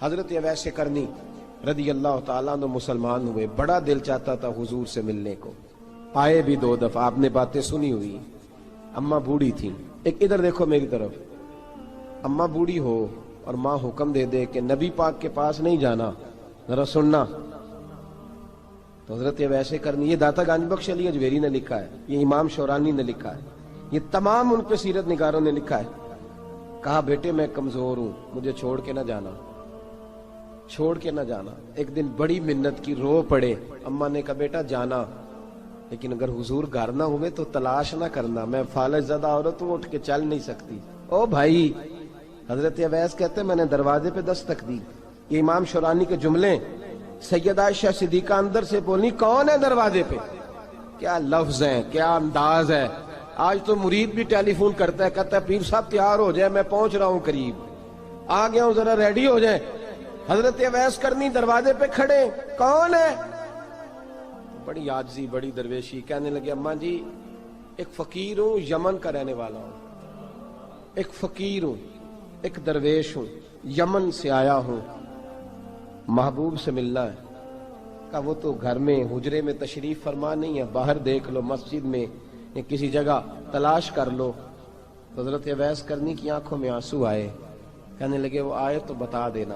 حضرت اویس کرنی رضی اللہ تعالیٰ عنہ مسلمان ہوئے، بڑا دل چاہتا تھا حضور سے ملنے کو، آئے بھی 2 دفعہ، آپ نے باتیں سنی ہوئی، اماں بوڑھی تھیں۔ ایک ادھر دیکھو میری طرف، اماں بوڑھی ہو اور ماں حکم دے دے کہ نبی پاک کے پاس نہیں جانا، ذرا سننا، تو حضرت اویس کرنی، یہ داتا گنج بخش علی اجویری نے لکھا ہے، یہ امام شورانی نے لکھا ہے، یہ تمام ان پہ سیرت نگاروں نے لکھا ہے، کہا بیٹے میں کمزور ہوں، مجھے چھوڑ کے نہ جانا، چھوڑ کے نہ جانا۔ ایک دن بڑی منت کی، رو پڑے، اماں نے کہا بیٹا جانا، لیکن اگر حضور گھر نہ ہوئے تو تلاش نہ کرنا، میں فالج زدہ عورت ہوں، اٹھ کے چل نہیں سکتی۔ او بھائی، حضرت اویس کہتے میں نے دروازے پہ دستک دی، یہ امام شورانی کے جملے، سیدہ عائشہ صدیقہ اندر سے بولی کون ہے دروازے پہ؟ کیا لفظ ہیں، کیا انداز ہے۔ آج تو مرید بھی ٹیلی فون کرتا ہے، کہتا ہے پیر صاحب تیار ہو جائے، میں پہنچ رہا ہوں، قریب آ گیا ہوں، ذرا ریڈی ہو جائیں۔ حضرت اویس کرنی دروازے پہ کھڑے، کون ہے؟ بڑی عاجزی، بڑی درویشی، کہنے لگے اماں جی ایک فقیر ہوں، یمن کا رہنے والا ہوں، ایک فقیر ہوں، ایک درویش ہوں، یمن سے آیا ہوں، محبوب سے ملنا ہے۔ کہا وہ تو گھر میں حجرے میں تشریف فرما نہیں ہے، باہر دیکھ لو، مسجد میں یا کسی جگہ تلاش کر لو۔ حضرت اویس کرنی کی آنکھوں میں آنسو آئے، کہنے لگے وہ آئے تو بتا دینا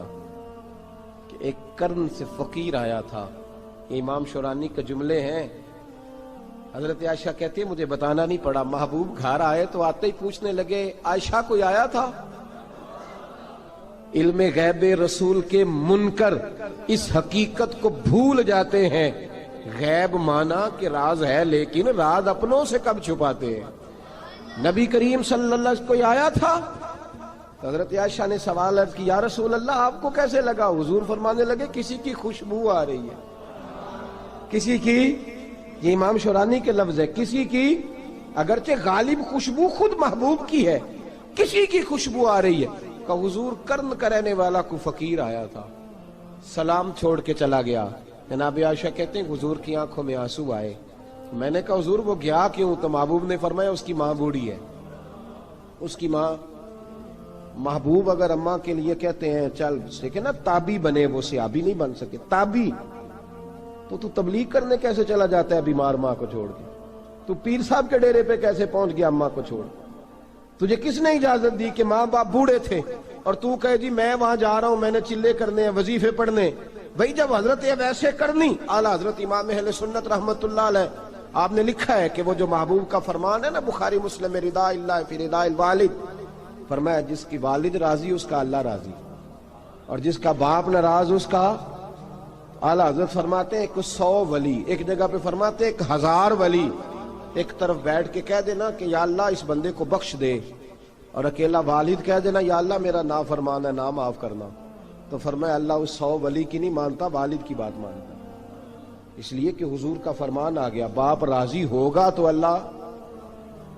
کہ ایک قرن سے فقیر آیا تھا۔ یہ امام شورانی کے جملے ہیں۔ حضرت عائشہ کہتی ہے مجھے بتانا نہیں پڑا، محبوب گھر آئے تو آتے ہی پوچھنے لگے عائشہ کوئی آیا تھا؟ علم غیب رسول کے منکر اس حقیقت کو بھول جاتے ہیں، غیب مانا کہ راز ہے، لیکن راز اپنوں سے کب چھپاتے ہیں۔ نبی کریم صلی اللہ علیہ وسلم کوئی آیا تھا؟ حضرت عائشہ نے سوال عرض کی، یا رسول اللہ آپ کو کیسے لگا؟ حضور فرمانے لگے کسی کی خوشبو آ رہی ہے، کسی کی، یہ امام شورانی کے لفظ ہے، کسی کی، اگرچہ غالب خوشبو خود محبوب کی ہے، کسی کی خوشبو آ رہی ہے۔ کہ حضور قرن کا رہنے والا کو فقیر آیا تھا، سلام چھوڑ کے چلا گیا۔ جناب عائشہ کہتے ہیں حضور کی آنکھوں میں آنسو آئے۔ میں نے کہا حضور وہ گیا کیوں؟ تو محبوب نے فرمایا اس کی ماں بوڑھی ہے، اس کی ماں۔ محبوب اگر اماں کے لیے کہتے ہیں چل دیکھیں نا، تابی بنے، وہ صحابی نہیں بن سکے، تابی، تو تبلیغ کرنے کیسے چلا جاتا ہے بیمار ماں کو چھوڑ کے؟ تو پیر صاحب کے ڈیرے پہ کیسے پہنچ گیا اماں کو چھوڑ؟ تجھے کس نے اجازت دی کہ ماں باپ بوڑھے تھے اور تو کہے جی میں وہاں جا رہا ہوں، میں نے چلے کرنے ہیں، وظیفے پڑھنے؟ بھئی جب حضرت اویس کرنی اعلیٰ حضرت امام اہل سنت رحمت اللہ علیہ، آپ نے لکھا ہے کہ وہ جو محبوب کا فرمان ہے نا بخاری مسلم، رضا اللہ فی رضا الوالد، فرمایا جس کی والد راضی اس کا اللہ راضی، اور جس کا باپ ناراض اس کا، اعلیٰ حضرت فرماتے ہیں 100 ولی، ایک جگہ پہ فرماتے ہیں 1000 ولی ایک طرف بیٹھ کے کہہ دینا کہ یا اللہ اس بندے کو بخش دے، اور اکیلا والد کہہ دینا یا اللہ میرا نافرمان ہے، نہ معاف کرنا، تو فرمایا اللہ اس 100 ولی کی نہیں مانتا، والد کی بات مانتا، اس لیے کہ حضور کا فرمان آ گیا باپ راضی ہوگا تو اللہ۔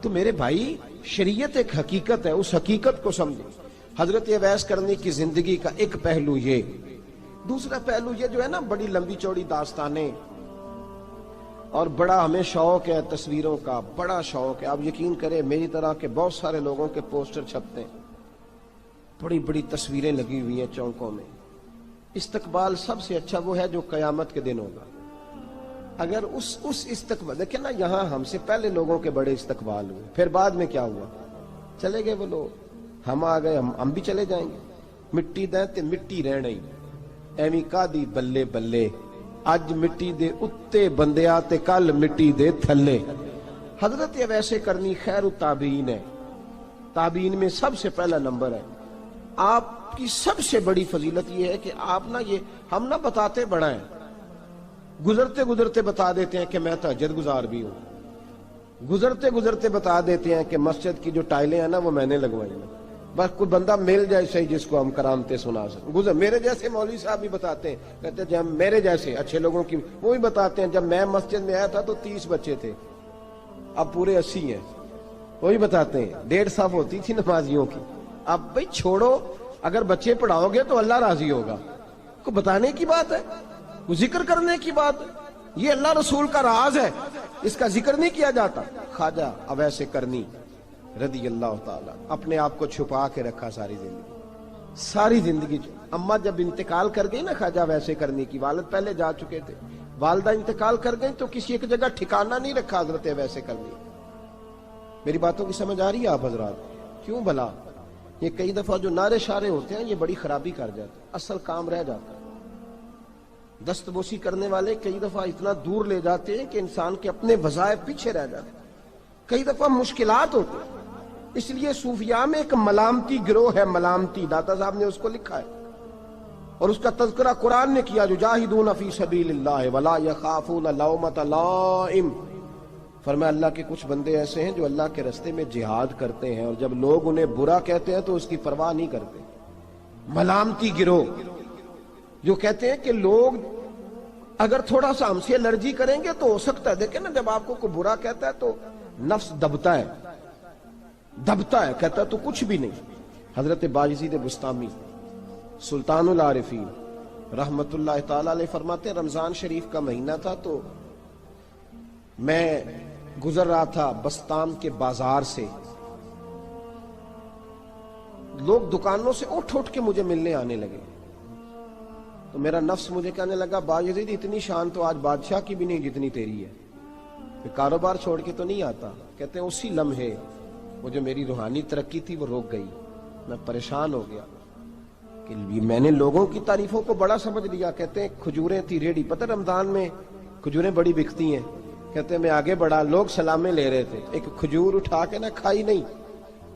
تو میرے بھائی شریعت ایک حقیقت ہے، اس حقیقت کو سمجھو۔ حضرت اویس کرنی کی زندگی کا ایک پہلو یہ، دوسرا پہلو یہ جو ہے نا بڑی لمبی چوڑی داستانیں، اور بڑا ہمیں شوق ہے تصویروں کا، بڑا شوق ہے۔ آپ یقین کریں میری طرح کے بہت سارے لوگوں کے پوسٹر چھپتے ہیں، بڑی بڑی تصویریں لگی ہوئی ہیں چوکوں میں۔ استقبال سب سے اچھا وہ ہے جو قیامت کے دن ہوگا۔ اگر اس استقبال، دیکھیں نا یہاں ہم سے پہلے لوگوں کے بڑے استقبال ہوئے، پھر بعد میں کیا ہوا؟ چلے گئے وہ لوگ، ہم آ گئے، ہم بھی چلے جائیں گے۔ مٹی دیں تے مٹی رہنا ہی، ایویں کا دی بلے بلے، اج مٹی دے اتے بندیا تے کل مٹی دے تھلے۔ حضرت اویس کرنی خیر التابعین ہے، تابعین میں سب سے پہلا نمبر ہے۔ آپ کی سب سے بڑی فضیلت یہ ہے کہ آپ نا، یہ ہم نہ بتاتے بڑا ہیں، گزرتے گزرتے بتا دیتے ہیں کہ میں تہجد گزار بھی ہوں، گزرتے گزرتے بتا دیتے ہیں کہ مسجد کی جو ٹائلیں ہیں نا وہ میں نے لگوائی ہیں، بس کوئی بندہ مل جائے صحیح جس کو ہم کرامتیں سنا سکیں۔ میرے جیسے مولوی صاحب بھی بتاتے ہیں، کہتے ہیں جب میرے جیسے اچھے لوگوں کی، وہ بھی بتاتے ہیں جب میں مسجد میں آیا تھا تو 30 بچے تھے، اب پورے 80 ہیں، وہی بتاتے ہیں 1.5 صف ہوتی تھی نمازیوں کی، اب بھئی چھوڑو، اگر بچے پڑھاؤ گے تو اللہ راضی ہوگا، کو بتانے کی بات ہے، وہ ذکر کرنے کی بات ہے، یہ اللہ رسول کا راز ہے، اس کا ذکر نہیں کیا جاتا۔ خواجہ اویس کرنی رضی اللہ تعالیٰ اپنے آپ کو چھپا کے رکھا ساری زندگی، ساری زندگی اماں جب انتقال کر گئی نا خواجہ ویسے کرنی کی، والد پہلے جا چکے تھے، والدہ انتقال کر گئی تو کسی ایک جگہ ٹھکانہ نہیں رکھا حضرت ویسے کرنی۔ میری باتوں کی سمجھ آ رہی ہے آپ حضرات؟ کیوں بھلا یہ کئی دفعہ جو نعرے شارے ہوتے ہیں یہ بڑی خرابی کر جاتے ہیں، اصل کام رہ جاتا ہے۔ دست بوسی کرنے والے کئی دفعہ اتنا دور لے جاتے ہیں کہ انسان کے اپنے وظائف پیچھے رہ جاتے ہیں، کئی دفعہ مشکلات ہوتی ہیں۔ اس لیے صوفیاء میں ایک ملامتی گروہ ہے، ملامتی، داتا صاحب نے اس کو لکھا ہے اور اس کا تذکرہ قرآن نے کیا، یجاہدون فی سبیل اللہ ولا یخافون لومۃ لائم۔ فرمایا اللہ کے کچھ بندے ایسے ہیں جو اللہ کے راستے میں جہاد کرتے ہیں اور جب لوگ انہیں برا کہتے ہیں تو اس کی پرواہ نہیں کرتے۔ ملامتی گروہ جو کہتے ہیں کہ لوگ اگر تھوڑا سا ہم سے الرجی کریں گے تو ہو سکتا ہے، دیکھیں نا جب آپ کو کوئی برا کہتا ہے تو نفس دبتا ہے، کہتا ہے تو کچھ بھی نہیں۔ حضرت بایزید بسطامی سلطان العارفین رحمت اللہ تعالی علیہ فرماتے ہیں رمضان شریف کا مہینہ تھا تو میں گزر رہا تھا بسطام کے بازار سے، لوگ دکانوں سے اٹھ اٹھ کے مجھے ملنے آنے لگے تو میرا نفس مجھے کہنے لگا بایزید اتنی شان تو آج بادشاہ کی بھی نہیں جتنی تیری ہے، کاروبار چھوڑ کے تو نہیں آتا۔ کہتے ہیں اسی لمحے وہ جو میری روحانی ترقی تھی وہ رک گئی، میں پریشان ہو گیا کہ میں نے لوگوں کی تعریفوں کو بڑا سمجھ لیا۔ کہتے ہیں کھجوریں تھی ریڈی، پتہ رمضان میں کھجوریں بڑی بکتی ہیں، کہتے ہیں میں آگے بڑھا، لوگ سلامیں لے رہے تھے، ایک کھجور اٹھا کے نہ کھائی نہیں،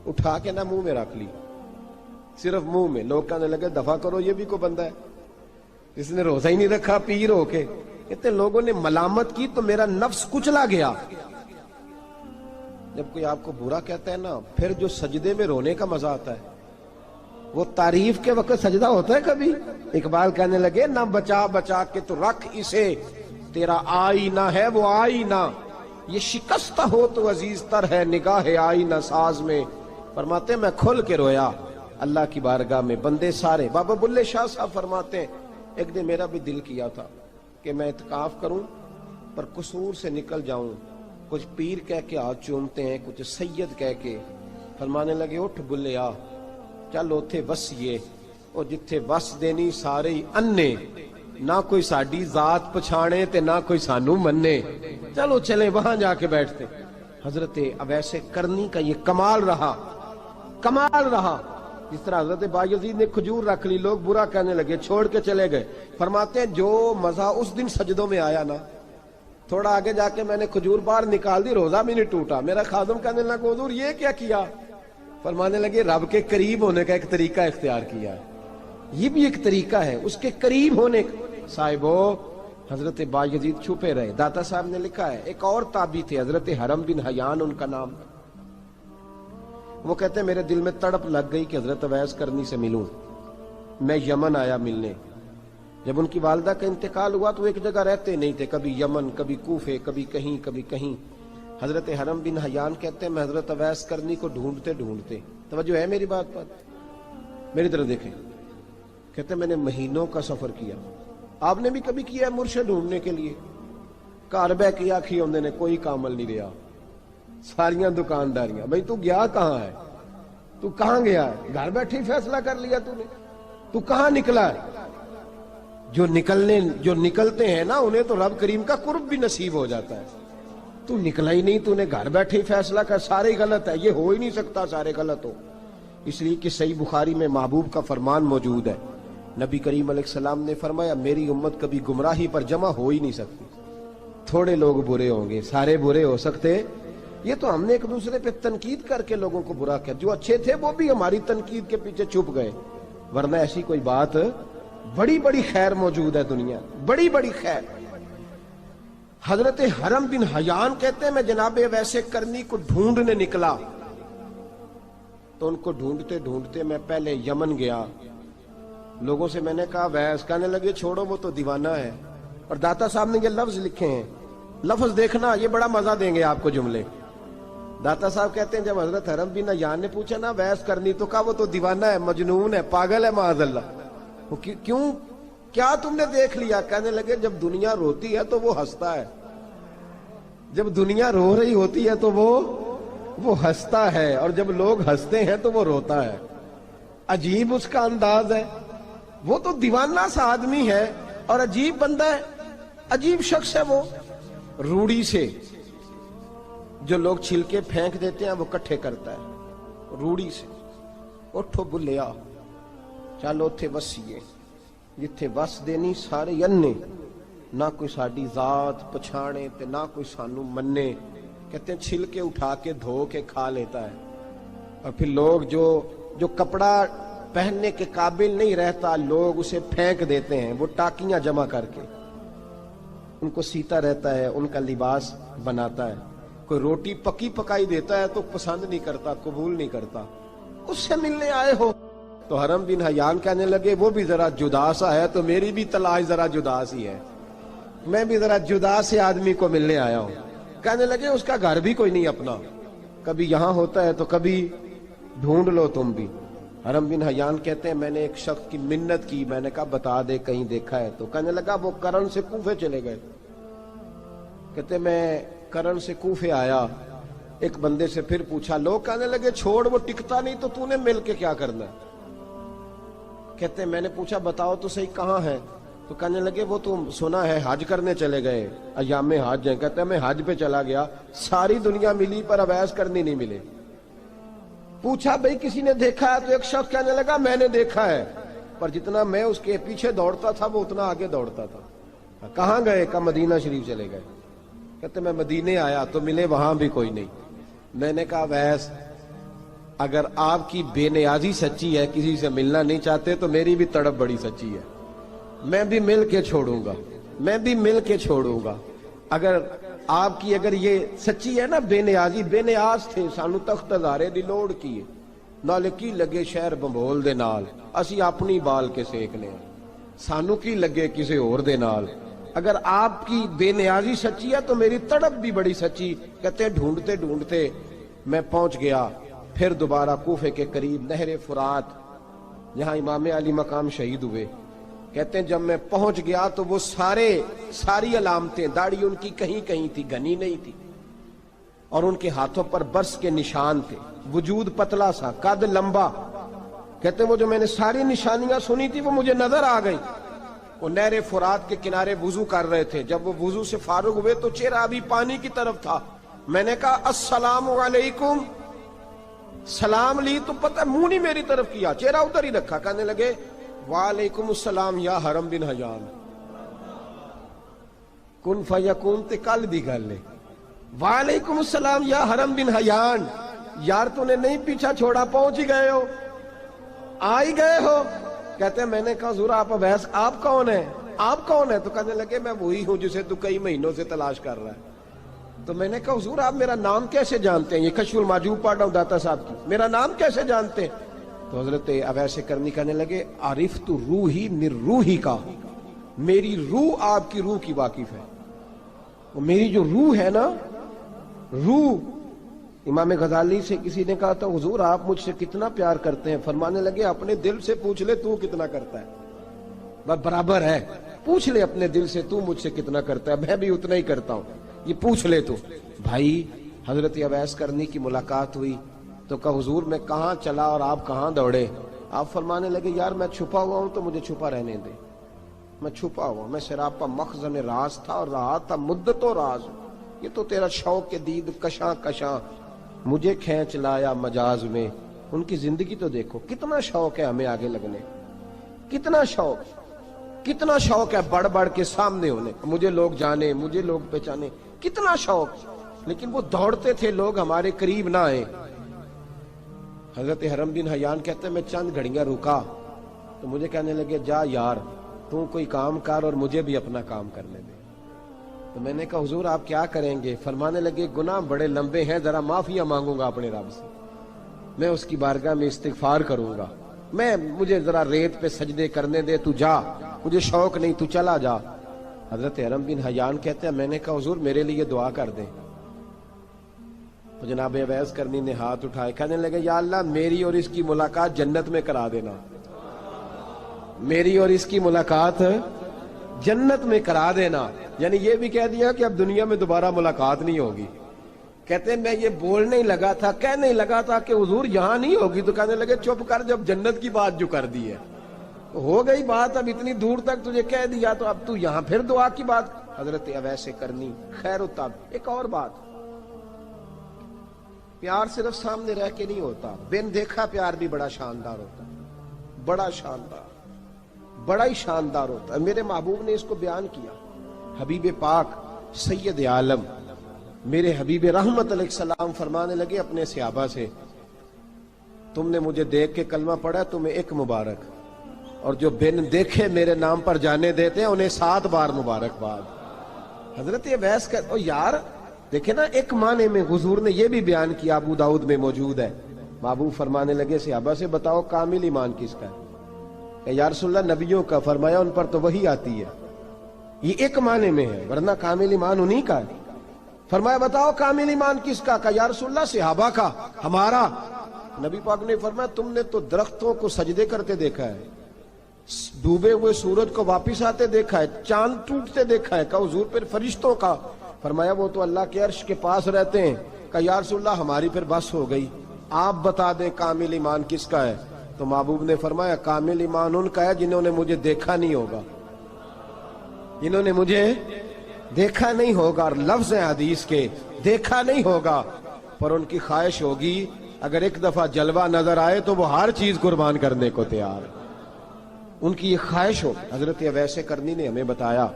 اٹھا کے نہ منہ میں رکھ لی، صرف منہ میں۔ لوگ کہنے لگے دفع کرو، یہ بھی کوئی بندہ ہے اس نے روزہ ہی نہیں رکھا پیر ہو کے۔ کہتے لوگوں نے ملامت کی تو میرا نفس کچلا گیا۔ جب کوئی آپ کو برا کہتا ہے نا، پھر جو سجدے میں رونے کا مزہ آتا ہے وہ تعریف کے وقت سجدہ ہوتا ہے کبھی؟ اقبال کہنے لگے نہ بچا بچا کے تو رکھ اسے، تیرا آئینہ ہے وہ آئینہ، یہ شکستہ ہو تو عزیز تر ہے نگاہ آئینہ ساز میں۔ فرماتے میں کھل کے رویا اللہ کی بارگاہ میں، بندے سارے۔ بابا بلے شاہ صاحب فرماتے ہیں ایک دن میرا بھی دل کیا تھا کہ میں اعتکاف کروں پر قصور سے نکل جاؤں، کچھ پیر کہہ کے ہاتھ چومتے ہیں، کچھ سید کہہ کے۔ فرمانے لگے اٹھ بلیا چل اوتھے وسیے، اور جتھے وس دینی سارے ہی انے، نہ کوئی ساڈی ذات پچھانے تے نہ کوئی سانو مننے، چلو چلے وہاں جا کے بیٹھتے۔ حضرت اویس کرنی کا یہ کمال رہا، جس طرح حضرت بایزید نے کھجور رکھ لی، لوگ برا کہنے لگے، چھوڑ کے چلے گئے۔ فرماتے ہیں جو مزہ اس دن سجدوں میں آیا نا، تھوڑا آگے جا کے میں نے کھجور باہر نکال دی، روزہ بھی نہیں ٹوٹا۔ میرا خادم کہنے لگا حضور یہ کیا کیا؟ فرمانے لگے رب کے قریب ہونے کا ایک طریقہ اختیار کیا ہے، یہ بھی ایک طریقہ ہے اس کے قریب ہونے کا۔ صاحبو حضرت بایزید چھپے رہے۔ داتا صاحب نے لکھا ہے ایک اور تابعی تھے حضرت حرم بن حیان ان کا نام، وہ کہتے ہیں میرے دل میں تڑپ لگ گئی کہ حضرت اویس کرنی سے ملوں۔ میں یمن آیا ملنے، جب ان کی والدہ کا انتقال ہوا تو ایک جگہ رہتے نہیں تھے، کبھی یمن، کبھی کوفے، کبھی کہیں۔ حضرت حرم بن حیان کہتے ہیں میں حضرت اویس کرنی کو ڈھونڈتے، توجہ ہے میری بات پر، میری طرف دیکھیں، کہتے ہیں میں نے مہینوں کا سفر کیا۔ آپ نے بھی کبھی کیا ہے مرشد ڈھونڈنے کے لیے؟ گھر بہ کے آکھی ہوندے نے کوئی کامل نہیں رہا، ساریاں دکانداریاں۔ بھئی تو گیا کہاں ہے؟ تو کہاں گیا ہے؟ گھر بیٹھے ہی فیصلہ کر لیا تو نے؟ تو کہاں نکلا ہے؟ جو نکلتے ہیں نا انہیں تو رب کریم کا قرب بھی نصیب ہو جاتا ہے۔ تو نکلا ہی نہیں، تو نے گھر بیٹھے ہی فیصلہ کر، سارے غلط ہے، یہ ہو ہی نہیں سکتا سارے غلط ہو۔ اس لیے کہ صحیح بخاری میں محبوب کا فرمان موجود ہے، نبی کریم علیہ السلام نے فرمایا میری امت کبھی گمراہی پر جمع ہو ہی نہیں سکتی، تھوڑے لوگ برے ہوں گے، سارے برے ہو سکتے۔ یہ تو ہم نے ایک دوسرے پہ تنقید کر کے لوگوں کو برا کیا، جو اچھے تھے وہ بھی ہماری تنقید کے پیچھے چھپ گئے، ورنہ ایسی کوئی بات، بڑی بڑی خیر موجود ہے دنیا، بڑی بڑی خیر۔ حضرت حرم بن حیان کہتے ہیں میں جناب ویسے کرنی کو ڈھونڈنے نکلا تو ان کو ڈھونڈتے میں پہلے یمن گیا، لوگوں سے میں نے کہا ویس، کہنے لگے چھوڑو وہ تو دیوانہ ہے۔ اور داتا صاحب نے یہ لفظ لکھے ہیں، لفظ دیکھنا یہ بڑا مزہ دیں گے آپ کو جملے۔ داتا صاحب کہتے ہیں جب حضرت حرم بن حیان نے پوچھا نا ویس کرنی، تو کہا وہ تو دیوانہ ہے، مجنون ہے، پاگل ہے معاذ اللہ۔ کیوں؟ کیا تم نے دیکھ لیا؟ کہنے لگے جب دنیا روتی ہے تو وہ ہنستا ہے، جب دنیا رو رہی ہوتی ہے تو وہ ہنستا ہے، اور جب لوگ ہنستے ہیں تو وہ روتا ہے۔ عجیب اس کا انداز ہے، وہ تو دیوانہ سا آدمی ہے اور عجیب بندہ ہے، عجیب شخص ہے وہ۔ روڑی سے جو لوگ چھلکے پھینک دیتے ہیں وہ کٹھے کرتا ہے، روڑی سے۔ اٹھو بلیا چلو اتھے وسیے جتھے وس دینی سارے ینے، نہ کوئی ساڈی ذات پچھانے تے نہ کوئی سانو منے۔ کہتے ہیں چھلکے اٹھا کے دھو کے کھا لیتا ہے، اور پھر لوگ جو کپڑا پہننے کے قابل نہیں رہتا لوگ اسے پھینک دیتے ہیں، وہ ٹاکیاں جمع کر کے ان کو سیتا رہتا ہے، ان کا لباس بناتا ہے۔ کوئی روٹی پکی پکائی دیتا ہے تو پسند نہیں کرتا، قبول نہیں کرتا، اس سے ملنے آئے ہو۔ تو حرم بن حیان کہنے لگے وہ بھی ذرا جدا سا ہے تو میری بھی تلاش ذرا جدا سی ہے، میں بھی ذرا جدا سے آدمی کو ملنے آیا ہوں۔ کہنے لگے اس کا گھر بھی کوئی نہیں اپنا، کبھی یہاں ہوتا ہے تو کبھی ڈھونڈ لو تم بھی۔ حرم بن حیان کہتے ہیں میں نے ایک شخص کی منت کی، میں نے کہا بتا دے کہیں دیکھا ہے تو۔ کہنے لگا وہ کرن سے کوفے چلے گئے۔ کہتے میں کرن سے کوفے آیا، ایک بندے سے پھر پوچھا، لوگ کہنے لگے چھوڑ وہ ٹکتا نہیں تو نے مل کے کیا کرنا ہے۔ کہتے میں نے پوچھا بتاؤ تو صحیح کہاں ہے، تو کہنے لگے وہ تو سنا ہے حج کرنے چلے گئے، ایام حج ہیں۔ کہتے میں حج پہ چلا گیا، ساری دنیا ملی پر اویس کرنی نہیں ملے۔ پوچھا بھئی کسی نے دیکھا ہے، تو ایک شخص کہنے لگا میں نے دیکھا ہے، پر جتنا میں اس کے پیچھے دوڑتا تھا وہ اتنا آگے دوڑتا تھا۔ کہاں گئے؟ کہ مدینہ شریف چلے گئے۔ کہتے میں مدینے آیا تو ملے وہاں بھی کوئی نہیں۔ میں نے کہا ویس اگر آپ کی بے نیازی سچی ہے، کسی سے ملنا نہیں چاہتے، تو میری بھی تڑپ بڑی سچی ہے، میں بھی مل کے چھوڑوں گا، میں بھی مل کے چھوڑوں گا۔ اگر آپ کی اگر یہ سچی ہے نا بے نیازی، بے نیاز تھے، سانو تخت ہزارے دی لوڑ کی نال کی لگے شہر بمبول دے نال، اسی اپنی بال کے سیکنے ہیں، سانو کی لگے کسی اور دے نال۔ اگر آپ کی بے نیازی سچی ہے تو میری تڑپ بھی بڑی سچی۔ کہتے ہیں ڈھونڈتے ڈھونڈتے میں پہنچ گیا، پھر دوبارہ کوفے کے قریب نہر فرات جہاں امام علی مقام شہید ہوئے۔ کہتے ہیں جب میں پہنچ گیا تو وہ ساری علامتیں، داڑھی ان کی کہیں کہیں تھی، گھنی نہیں تھی، اور ان کے ہاتھوں پر برس کے نشان تھے، وجود پتلا سا، قد لمبا۔ کہتے ہیں وہ جو میں نے ساری نشانیاں سنی تھی وہ مجھے نظر آ گئی۔ وہ نہر فرات کے کنارے وضو کر رہے تھے، جب وہ وضو سے فارغ ہوئے تو چہرہ ابھی پانی کی طرف تھا۔ میں نے کہا السلام علیکم، سلام لی تو پتہ منہ نہیں میری طرف کیا، چہرہ ادھر ہی رکھا۔ کہنے لگے وعلیکم السلام یا حرم بن حیان، کن فیکون تے کل دی گل ہے۔ وعلیکم السلام یا حرم بن حیان، یار تو نے نہیں پیچھا چھوڑا، پہنچ ہی گئے ہو، آ ہی گئے ہو۔ کہتے ہیں میں نے کہا حضور آپ ویس آپ کون ہیں، آپ کون ہیں؟ تو کہنے لگے میں وہی ہوں جسے تو کئی مہینوں سے تلاش کر رہا ہے۔ تو میں نے کہا حضور آپ میرا نام کیسے جانتے ہیں؟ یہ کشف المحجوب پڑھ رہا ہوں داتا صاحب کی، میرا نام کیسے جانتے ہیں؟ تو حضرت اویس کرنی کہنے لگے عرفت روحی من روحی کا، میری روح آپ کی روح کی واقف ہے۔ وہ میری جو روح ہے نا، روح۔ امام غزالی سے کسی نے کہا تھا حضور آپ مجھ سے کتنا پیار کرتے ہیں؟ فرمانے لگے اپنے دل سے پوچھ لے تو کتنا کرتا ہے، برابر ہے، پوچھ لے اپنے دل سے تو مجھ سے کتنا کرتا ہے، میں بھی اتنا ہی کرتا ہوں، یہ پوچھ لے تو۔ بھائی حضرت اویس کرنی کی ملاقات ہوئی تو کہا حضور میں کہاں چلا اور آپ کہاں دوڑے؟ آپ فرمانے لگے یار میں چھپا ہوا ہوں تو مجھے چھپا رہنے دے، میں چھپا ہوا، میں سراپا مخزن راز تھا اور رہا تھا مدت و راز۔ یہ تو تیرا شوق کے دید کشاں کشاں مجھے کھینچ لایا مجاز میں۔ ان کی زندگی تو دیکھو، کتنا شوق ہے ہمیں آگے لگنے، کتنا شوق ہے بڑھ بڑھ کے سامنے ہونے، مجھے لوگ جانے، مجھے لوگ پہچانے، کتنا شوق، لیکن وہ دوڑتے تھے لوگ ہمارے قریب نہ آئے۔ حضرت حرم بن حیان کہتے ہیں میں چند گھڑیاں رکا تو مجھے کہنے لگے جا یار تو کوئی کام کر اور مجھے بھی اپنا کام کرنے دے۔ تو میں نے کہا حضور آپ کیا کریں گے؟ فرمانے لگے گناہ بڑے لمبے ہیں، ذرا معافیاں مانگوں گا اپنے رب سے، میں اس کی بارگاہ میں استغفار کروں گا، مجھے ذرا ریت پہ سجدے کرنے دے، تو جا، مجھے شوق نہیں، تو چلا جا۔ حضرت حرم بن حیان کہتے ہیں میں نے کہا حضور میرے لیے دعا کر دیں۔ تو جناب اویس کرنی نے ہاتھ اٹھائے، کہنے لگے یا اللہ میری اور اس کی ملاقات جنت میں کرا دینا، میری اور اس کی ملاقات جنت میں کرا دینا۔ یعنی یہ بھی کہہ دیا کہ اب دنیا میں دوبارہ ملاقات نہیں ہوگی۔ کہتے ہیں میں یہ بولنے ہی لگا تھا، کہنے ہی لگا تھا کہ حضور یہاں نہیں ہوگی، تو کہنے لگے چپ کر، جب جنت کی بات جو کر دی ہے ہو گئی بات، اب اتنی دور تک تجھے کہہ دیا تو اب تو یہاں پھر دعا کی بات حضرت اویس کرنی خیر التاب۔ ایک اور بات، پیار صرف سامنے رہ کے نہیں ہوتا، بن دیکھا پیار بھی بڑا شاندار ہوتا ہے، بڑا شاندار، بڑا ہی شاندار ہوتا ہے۔ میرے محبوب نے اس کو بیان کیا، حبیب پاک سید عالم میرے حبیب رحمت علیہ السلام فرمانے لگے اپنے صحابہ سے، تم نے مجھے دیکھ کے کلمہ پڑھا، تمہیں ایک مبارک، اور جو بن دیکھے میرے نام پر جانے دیتے ہیں انہیں 7 بار مبارکباد۔ حضرت اویس کا یار دیکھیں نا، ایک معنی میں حضور نے یہ بھی بیان کیا، ابو داؤد میں موجود ہے۔ محبوب فرمانے لگے صحابہ سے، بتاؤ کامل ایمان کس کا ہے؟ کہ یا رسول اللہ نبیوں کا، فرمایا ان پر تو وہی آتی ہے، یہ ایک معنی میں ہے، ورنہ کامل ایمان انہی کا ہے۔ فرمایا بتاؤ کامل ایمان کس کا؟ کہ یا رسول اللہ صحابہ کا، ہمارا۔ نبی پاک نے فرمایا تم نے تو درختوں کو سجدے کرتے دیکھا ہے، ڈوبے ہوئے سورج کو واپس آتے دیکھا ہے، چاند ٹوٹتے دیکھا ہے۔ کہ حضور پھر فرشتوں کا؟ فرمایا وہ تو اللہ کے عرش کے پاس رہتے ہیں۔ کہ یا رسول اللہ ہماری پھر بس ہو گئی، آپ بتا دیں کامل ایمان کس کا ہے؟ تو محبوب نے فرمایا کامل ایمان ان کا ہے جنہوں نے مجھے دیکھا نہیں ہوگا، جنہوں نے مجھے دیکھا نہیں ہوگا، اور لفظ ہیں حدیث کے، دیکھا نہیں ہوگا پر ان کی خواہش ہوگی اگر ایک دفعہ جلوہ نظر آئے تو وہ ہر چیز قربان کرنے کو تیار ہے، ان کی یہ خواہش ہو۔ حضرت اویس کرنی نے ہمیں بتایا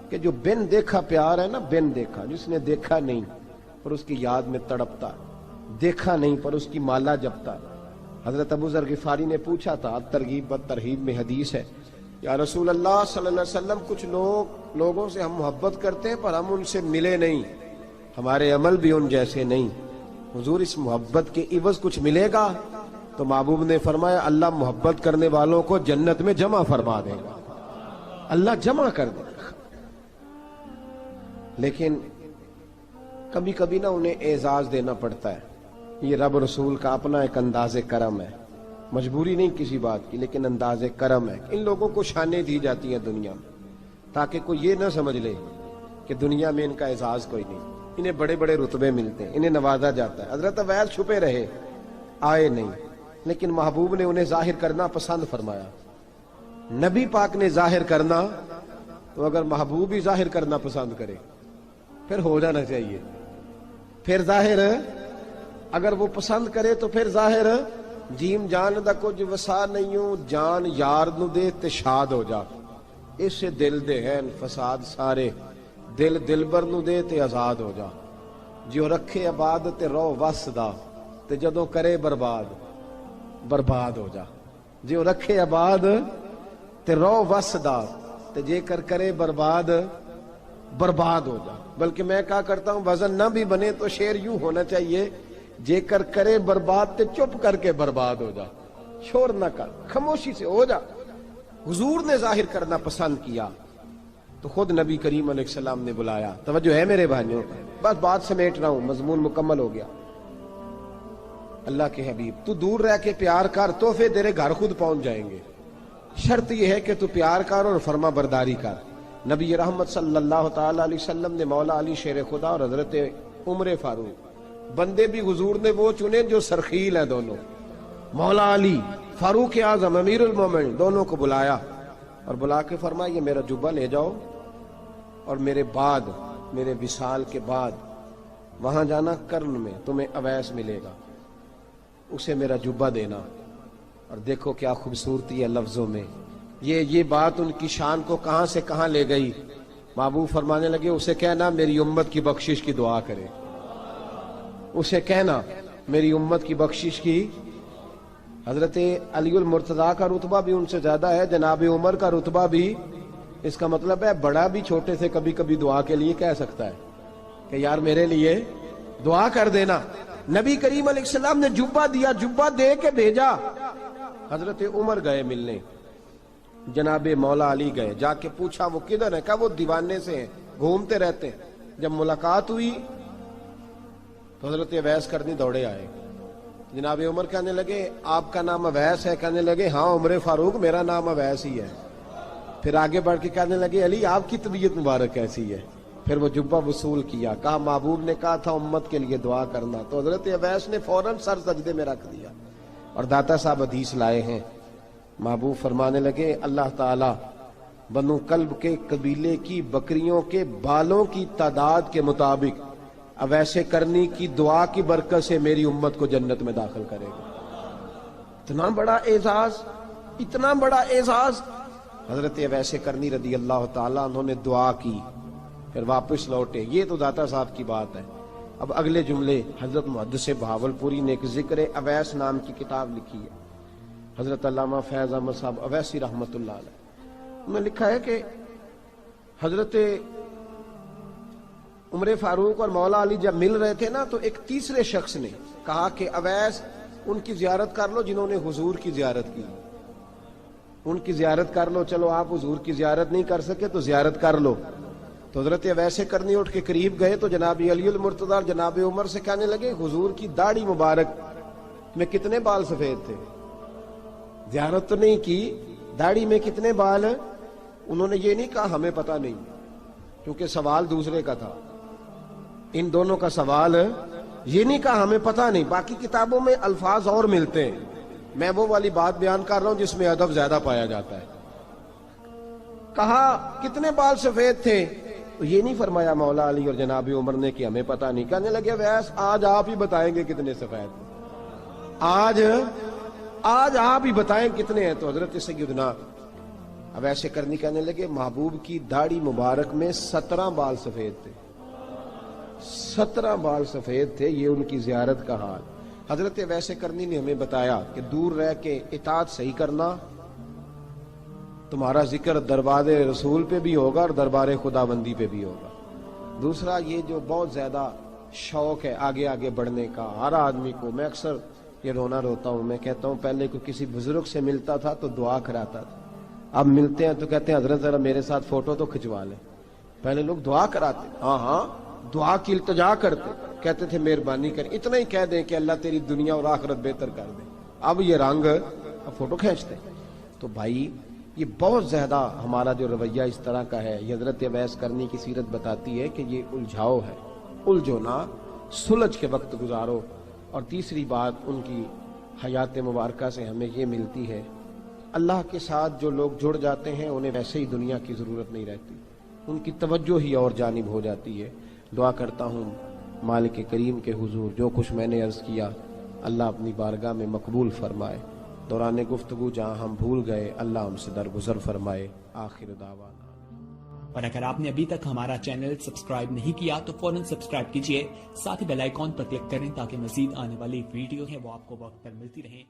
کہ جو بن دیکھا پیار ہے نا، بن دیکھا، جس نے دیکھا نہیں پر اس کی یاد میں تڑپتا ہے، دیکھا نہیں پر اس کی مالا جپتا ہے۔ حضرت ابو ذر غفاری نے پوچھا تھا، ترغیب و ترہیب میں حدیث ہے، یا رسول اللہ صلی اللہ علیہ وسلم کچھ لوگوں سے ہم محبت کرتے ہیں پر ہم ان سے ملے نہیں، ہمارے عمل بھی ان جیسے نہیں، حضور اس محبت کے عوض کچھ ملے گا؟ تو محبوب نے فرمایا اللہ محبت کرنے والوں کو جنت میں جمع فرما دے گا، اللہ جمع کر دے گا۔ لیکن کبھی کبھی نہ انہیں اعزاز دینا پڑتا ہے، یہ رب رسول کا اپنا ایک انداز کرم ہے، مجبوری نہیں کسی بات کی، لیکن انداز کرم ہے۔ ان لوگوں کو شانیں دی جاتی ہیں دنیا میں تاکہ کوئی یہ نہ سمجھ لے کہ دنیا میں ان کا اعزاز کوئی نہیں، انہیں بڑے بڑے رتبے ملتے ہیں، انہیں نوازا جاتا ہے۔ حضرت اویس چھپے رہے، آئے نہیں، لیکن محبوب نے انہیں ظاہر کرنا پسند فرمایا۔ نبی پاک نے ظاہر کرنا تو اگر محبوب ہی ظاہر کرنا پسند کرے پھر ہو جانا چاہیے، پھر ظاہر اگر وہ پسند کرے تو پھر ظاہر جیم جان دا کچھ وسا نہیں ہوں، جان یار نو دے تے شاد ہو جا، اس سے دل دے ہیں فساد سارے، دل دلبر نو دے تے آزاد ہو جا، جو رکھے آباد تے رو وس دا تے جدوں کرے برباد برباد ہو جا، جو رکھے آباد تے رو وس دا تے جے کر کرے برباد برباد ہو جا۔ بلکہ میں کہا کرتا ہوں وزن نہ بھی بنے تو شعر یوں ہونا چاہیے، جے کر کرے برباد تے چپ کر کے برباد ہو جا، شور نہ کر، خاموشی سے ہو جا۔ حضور نے ظاہر کرنا پسند کیا تو خود نبی کریم علیہ السلام نے بلایا۔ توجہ ہے میرے بھائیوں، بس بات سمیٹ رہا ہوں، مضمون مکمل ہو گیا۔ اللہ کے حبیب تو دور رہ کے پیار کر، تحفے تیرے گھر خود پہنچ جائیں گے، شرط یہ ہے کہ تو پیار کر اور فرما برداری کر۔ نبی رحمت صلی اللہ تعالی علیہ وسلم نے مولا علی شیر خدا اور حضرت عمر فاروق، بندے بھی حضور نے وہ چنے جو سرخیل ہیں دونوں، مولا علی فاروق اعظم امیر المومنین، دونوں کو بلایا اور بلا کے فرمایا یہ میرا جبہ لے جاؤ اور میرے بعد، میرے وصال کے بعد وہاں جانا، کرن میں تمہیں اویس ملے گا، اسے میرا جبہ دینا۔ اور دیکھو کیا خوبصورتی ہے لفظوں میں، یہ بات ان کی شان کو کہاں سے کہاں لے گئی۔ محبوب فرمانے لگے اسے کہنا میری امت کی بخشش کی دعا کرے، اسے کہنا میری امت کی بخشش کی۔ حضرت علی المرتضیٰ کا رتبہ بھی ان سے زیادہ ہے، جناب عمر کا رتبہ بھی، اس کا مطلب ہے بڑا بھی چھوٹے سے کبھی کبھی دعا کے لیے کہہ سکتا ہے کہ یار میرے لیے دعا کر دینا۔ نبی کریم علیہ السلام نے جبہ دیا، جبہ دے کے بھیجا۔ حضرت عمر گئے ملنے، جناب مولا علی گئے، جا کے پوچھا وہ کدھر ہے؟ کہا وہ دیوانے سے ہیں، گھومتے رہتے ہیں۔ جب ملاقات ہوئی تو حضرت اویس کرنی دوڑے آئے، جناب عمر کہنے لگے آپ کا نام اویس ہے؟ کہنے لگے ہاں عمر فاروق میرا نام اویس ہی ہے۔ پھر آگے بڑھ کے کہنے لگے علی آپ کی طبیعت مبارک کیسی ہے؟ پھر وہ جبہ وصول کیا، کہا محبوب نے کہا تھا امت کے لیے دعا کرنا، تو حضرت اویس نے فوراً سر سجدے میں رکھ دیا۔ اور داتا صاحب حدیث لائے ہیں، محبوب فرمانے لگے اللہ تعالی بنو کلب کے قبیلے کی بکریوں کے بالوں کی تعداد کے مطابق اویس کرنی کی دعا کی برکت سے میری امت کو جنت میں داخل کرے گا۔ اتنا بڑا اعزاز، اتنا بڑا اعزاز۔ حضرت اویس کرنی رضی اللہ تعالیٰ انہوں نے دعا کی، پھر واپس لوٹے۔ یہ تو داتا صاحب کی بات ہے۔ اب اگلے جملے حضرت محدث بہاولپوری نے ایک ذکر اویس نام کی کتاب لکھی ہے، حضرت علامہ فیض احمد صاحب اویسی رحمۃ اللہ علیہ، انہوں نے لکھا ہے کہ حضرت عمر فاروق اور مولا علی جب مل رہے تھے نا، تو ایک تیسرے شخص نے کہا کہ اویس ان کی زیارت کر لو جنہوں نے حضور کی زیارت کی، ان کی زیارت کر لو، چلو آپ حضور کی زیارت نہیں کر سکے تو زیارت کر لو۔ تو حضرت اویس کرنی اٹھ کے قریب گئے تو جناب علی المرتضیٰ اور جناب عمر سے کہنے لگے حضور کی داڑھی مبارک میں کتنے بال سفید تھے؟ زیارت تو نہیں کی، داڑھی میں کتنے بال؟ انہوں نے یہ نہیں کہا ہمیں پتہ نہیں، کیونکہ سوال دوسرے کا تھا، ان دونوں کا سوال یہ نہیں کہا ہمیں پتہ نہیں۔ باقی کتابوں میں الفاظ اور ملتے ہیں، میں وہ والی بات بیان کر رہا ہوں جس میں ادب زیادہ پایا جاتا ہے۔ کہا کتنے بال سفید تھے؟ تو یہ نہیں فرمایا مولا علی اور جناب عمر نے کہ ہمیں پتہ نہیں، کہنے لگے ویس آج آپ ہی بتائیں گے کتنے سفید ہیں، آج آپ ہی بتائیں کتنے ہیں۔ تو حضرت سیدنا اویس کرنی کہنے لگے محبوب کی داڑھی مبارک میں 17 بال سفید تھے، 17 بال سفید تھے، یہ ان کی زیارت کا حال۔ حضرت اویس کرنی نے ہمیں بتایا کہ دور رہ کے اطاعت صحیح کرنا، تمہارا ذکر دربار رسول پہ بھی ہوگا اور دربار خداوندی پہ بھی ہوگا۔ دوسرا یہ جو بہت زیادہ شوق ہے آگے آگے بڑھنے کا ہر آدمی کو، میں اکثر یہ رونا روتا ہوں، میں کہتا ہوں پہلے کو کسی بزرگ سے ملتا تھا تو دعا کراتا تھا، اب ملتے ہیں تو کہتے ہیں حضرت ذرا میرے ساتھ فوٹو تو کھنچوا لیں۔ پہلے لوگ دعا کراتے، ہاں دعا کی التجا کرتے، کہتے تھے مہربانی کر، اتنا ہی کہہ دیں کہ اللہ تیری دنیا اور آخرت بہتر کر دے، اب یہ رنگ اب فوٹو کھینچتے۔ تو بھائی یہ بہت زیادہ ہمارا جو رویہ اس طرح کا ہے، یہ حضرت اویس کرنی کی سیرت بتاتی ہے کہ یہ الجھاؤ ہے، الجھو نہ، سلجھ کے وقت گزارو۔ اور تیسری بات ان کی حیات مبارکہ سے ہمیں یہ ملتی ہے، اللہ کے ساتھ جو لوگ جڑ جاتے ہیں انہیں ویسے ہی دنیا کی ضرورت نہیں رہتی، ان کی توجہ ہی اور جانب ہو جاتی ہے۔ دعا کرتا ہوں مالک کریم کے حضور جو کچھ میں نے عرض کیا اللہ اپنی بارگاہ میں مقبول فرمائے، دوران گفتگو جہاں ہم بھول گئے اللہ ہم سے درگزر فرمائے۔ آخر دعوانا۔ اور اگر آپ نے ابھی تک ہمارا چینل سبسکرائب نہیں کیا تو فوراً سبسکرائب کیجئے، ساتھ ہی بیل آئیکن پر کلک کریں تاکہ مزید آنے والی ویڈیو ہیں وہ آپ کو وقت پر ملتی رہیں۔